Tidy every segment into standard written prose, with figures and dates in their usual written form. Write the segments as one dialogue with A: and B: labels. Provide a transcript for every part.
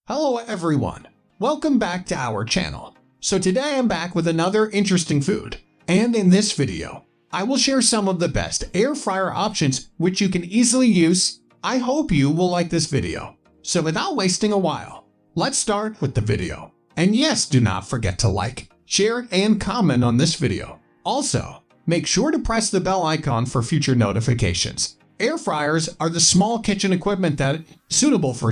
A: Hello everyone, welcome back to our channel. So today I'm back with another interesting food, and in this video, I will share some of the best air fryer options which you can easily use. I hope you will like this video. So without wasting a while, let's start with the video. And yes, do not forget to like, share, and comment on this video. Also, make sure to press the bell icon for future notifications. Air fryers are the small kitchen equipment that is suitable for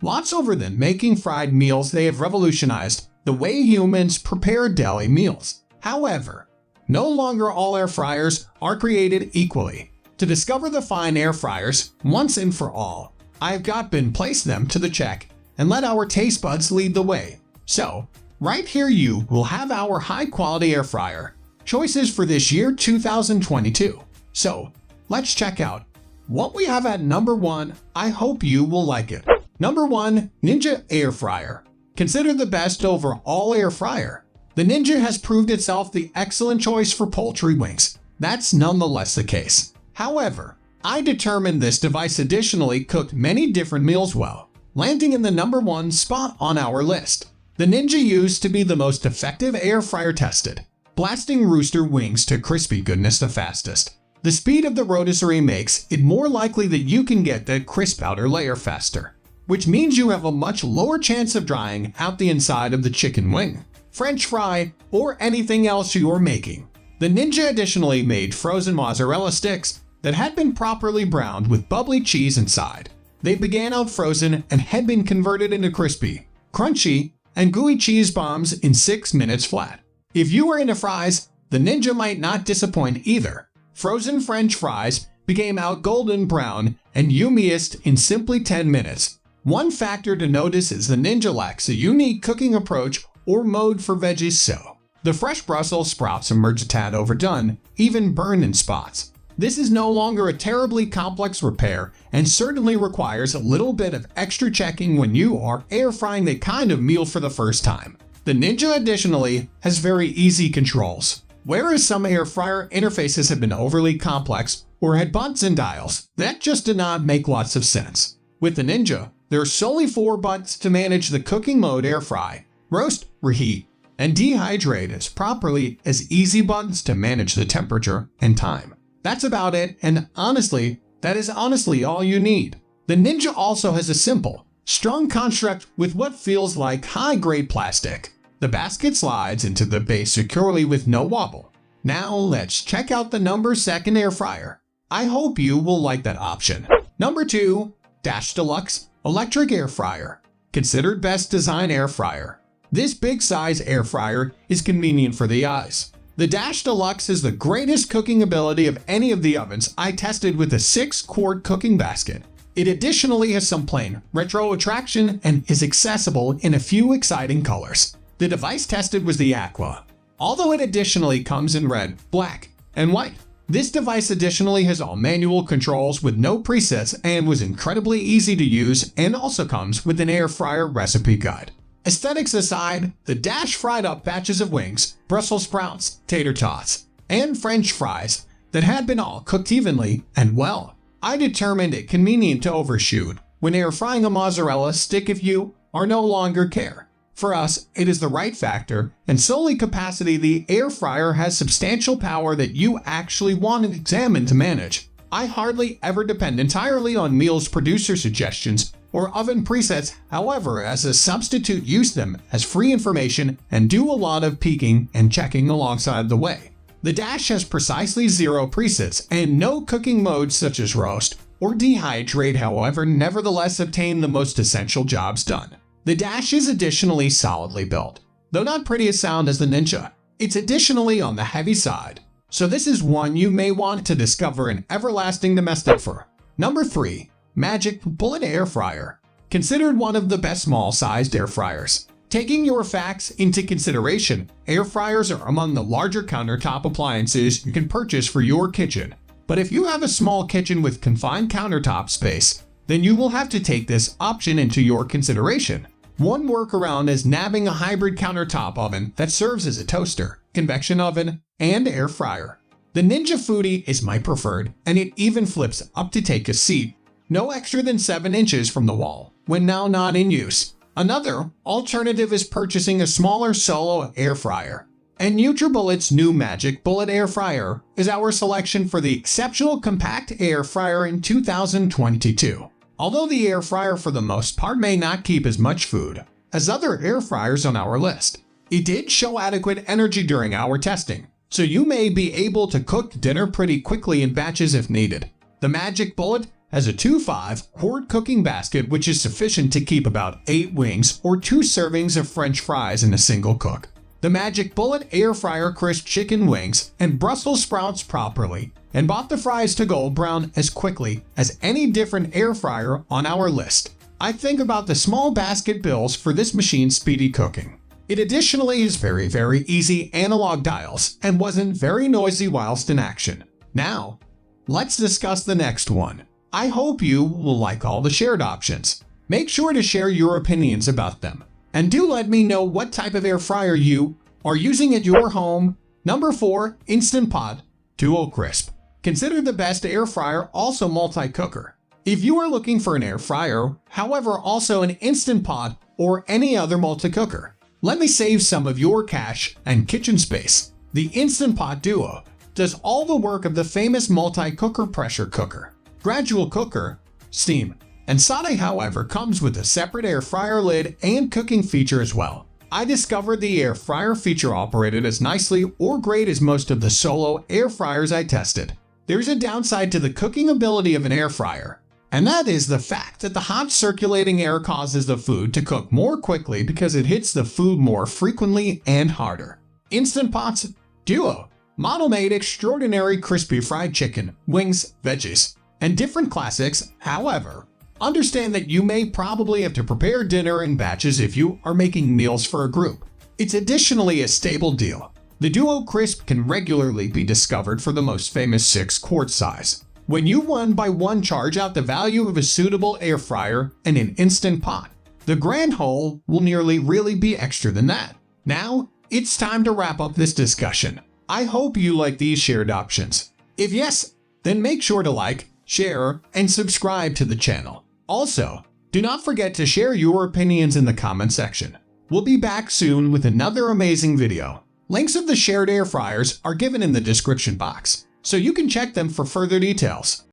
A: lots over than making fried meals. They have revolutionized the way humans prepare daily meals. However, no longer all air fryers are created equally. To discover the fine air fryers once and for all, I've been placed them to the check and let our taste buds lead the way. So, right here you will have our high quality air fryer choices for this year 2022. So, let's check out what we have at number 1. I hope you will like it. Number 1. Ninja Air Fryer. Considered the best overall air fryer, the Ninja has proved itself the excellent choice for poultry wings. That's nonetheless the case. However, I determined this device additionally cooked many different meals well, landing in the number 1 spot on our list. The Ninja used to be the most effective air fryer tested, blasting rooster wings to crispy goodness the fastest. The speed of the rotisserie makes it more likely that you can get the crisp outer layer faster, which means you have a much lower chance of drying out the inside of the chicken wing, French fry, or anything else you're making. The Ninja additionally made frozen mozzarella sticks that had been properly browned with bubbly cheese inside. They began out frozen and had been converted into crispy, crunchy, and gooey cheese bombs in 6 minutes flat. If you are into fries, the Ninja might not disappoint either. Frozen French fries became out golden brown and yummiest in simply 10 minutes. One factor to notice is the Ninja lacks a unique cooking approach or mode for veggies, so the fresh Brussels sprouts emerge a tad overdone, even burned in spots. This is no longer a terribly complex repair and certainly requires a little bit of extra checking when you are air frying that kind of meal for the first time. The Ninja additionally has very easy controls. Whereas some air fryer interfaces have been overly complex or had buttons and dials, that just did not make lots of sense. With the Ninja, there are solely 4 buttons to manage the cooking mode: air fry, roast, reheat, and dehydrate as properly as easy buttons to manage the temperature and time. That's about it, and honestly, that is all you need. The Ninja also has a simple, strong construct with what feels like high-grade plastic. The basket slides into the base securely with no wobble. Now let's check out the number 2 air fryer. I hope you will like that option. Number 2. Delux Electric Air Fryer. Considered best design air fryer, this big size air fryer is convenient for the eyes. The Delux is the greatest cooking ability of any of the ovens I tested with a 6-quart cooking basket. It additionally has some plain retro attraction and is accessible in a few exciting colors. The device tested was the Aqua, although it additionally comes in red, black, and white. This device additionally has all manual controls with no presets and was incredibly easy to use, and also comes with an air fryer recipe guide. Aesthetics aside, the Dash fried up batches of wings, Brussels sprouts, tater tots, and French fries that had been all cooked evenly and well. I determined it convenient to overshoot when air frying a mozzarella stick if you are no longer care. For us, it is the right factor and solely capacity. The air fryer has substantial power that you actually want to examine to manage. I hardly ever depend entirely on meals producer suggestions or oven presets. However, as a substitute, use them as free information and do a lot of peeking and checking alongside the way. The Dash has precisely 0 presets and no cooking modes such as roast or dehydrate, however, nevertheless obtain the most essential jobs done. The Dash is additionally solidly built. Though not pretty as sound as the Ninja, it's additionally on the heavy side. So this is one you may want to discover an everlasting domestic for. Number 3. Magic Bullet Air Fryer. Considered one of the best small-sized air fryers. Taking your facts into consideration, air fryers are among the larger countertop appliances you can purchase for your kitchen. But if you have a small kitchen with confined countertop space, then you will have to take this option into your consideration. One workaround is nabbing a hybrid countertop oven that serves as a toaster, convection oven, and air fryer. The Ninja Foodie is my preferred, and it even flips up to take a seat, no extra than 7 inches from the wall, when now not in use. Another alternative is purchasing a smaller solo air fryer. And NutriBullet's new Magic Bullet Air Fryer is our selection for the exceptional compact air fryer in 2022. Although the air fryer for the most part may not keep as much food as other air fryers on our list, it did show adequate energy during our testing, so you may be able to cook dinner pretty quickly in batches if needed. The Magic Bullet has a 2-5 quart cooking basket, which is sufficient to keep about 8 wings or 2 servings of French fries in a single cook. The Magic Bullet air fryer crisps chicken wings and Brussels sprouts properly and bought the fries to gold brown as quickly as any different air fryer on our list. I think about the small basket builds for this machine's speedy cooking. It additionally is very easy analog dials and wasn't very noisy whilst in action. Now, let's discuss the next one. I hope you will like all the shared options. Make sure to share your opinions about them. And do let me know what type of air fryer you are using at your home. Number 4, Instant Pot Duo Crisp. Considered the best air fryer, also multi-cooker. If you are looking for an air fryer, however, also an Instant Pot or any other multi-cooker, let me save some of your cash and kitchen space. The Instant Pot Duo does all the work of the famous multi-cooker pressure cooker, gradual cooker, steam, and saute. However, comes with a separate air fryer lid and cooking feature as well. I discovered the air fryer feature operated as nicely or great as most of the solo air fryers I tested. There's a downside to the cooking ability of an air fryer, and that is the fact that the hot circulating air causes the food to cook more quickly because it hits the food more frequently and harder. Instant Pot's Duo model made extraordinary crispy fried chicken, wings, veggies, and different classics. However, understand that you may probably have to prepare dinner in batches if you are making meals for a group. It's additionally a stable deal. The Duo Crisp can regularly be discovered for the most famous 6-quart size. When you one by one charge out the value of a suitable air fryer and an Instant Pot, the grand whole will nearly really be extra than that. Now, it's time to wrap up this discussion. I hope you like these shared options. If yes, then make sure to like, share, and subscribe to the channel. Also, do not forget to share your opinions in the comment section. We'll be back soon with another amazing video. Links of the shared air fryers are given in the description box, so you can check them for further details.